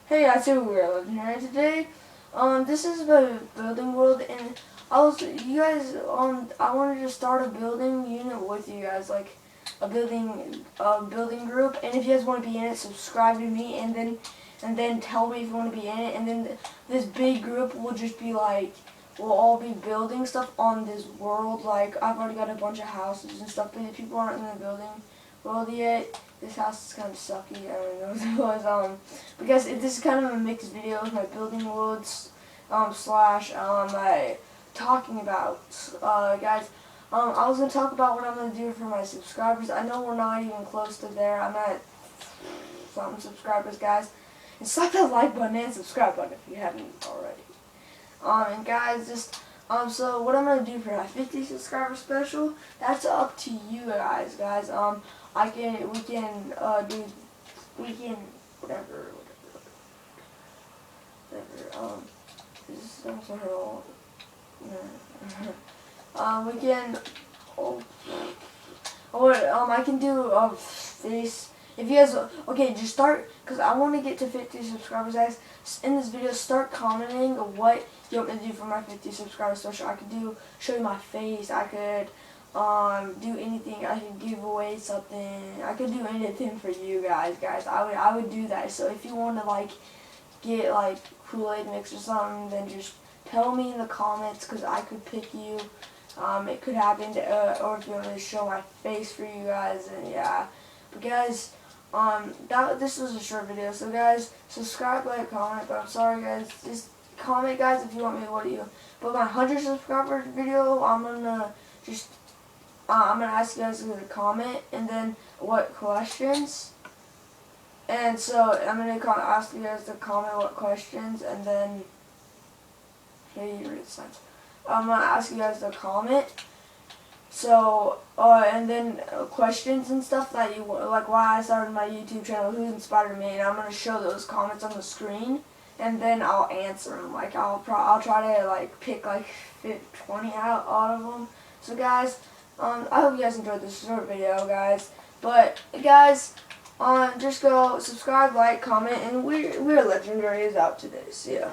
Hey guys, here we are Legendary today. This is the building world, and I wanted to start a building unit with you guys, like a building group. And if you guys want to be in it, subscribe to me, and then tell me if you want to be in it. And then this big group will just be like, we'll all be building stuff on this world. Like I've already got a bunch of houses and stuff, but if people aren't in the building world yet, this house is kind of sucky. I don't know what it was. Because this is kind of a mixed video of my building worlds slash my talking about guys. I was gonna talk about what I'm gonna do for my subscribers. I know we're not even close to there. I'm at something subscribers, guys. And slap that like button and subscribe button if you haven't already. And guys, just so what I'm gonna do for my 50 subscriber special, that's up to you guys. We can whatever. This is also we can. I can do this. If you guys, okay, just start, because I want to get to 50 subscribers, guys. In this video, start commenting what you want me to do for my 50 subscriber special. I could show you my face. I could do anything. I could give away something. I could do anything for you guys. I would do that. So if you want to like get like Kool-Aid mix or something, then just tell me in the comments, because I could pick you. It could happen, or if you want me to show my face for you guys, and yeah. But guys, this was a short video, so guys, subscribe, like, comment. But I'm sorry, guys, just comment, guys, if you want me to But my 100 subscribers video, I'm gonna ask you guys to comment, and then what questions. And so I'm gonna ask you guys to comment what questions, and then I'm gonna ask you guys to comment. So, and then questions and stuff that you like, why I started my YouTube channel, who inspired me, and I'm gonna show those comments on the screen, and then I'll answer them. Like I'll try to like pick like 20 out of them. So guys, I hope you guys enjoyed this short video, guys. But guys, just go subscribe, like, comment, and we're Legendary is out today. See ya.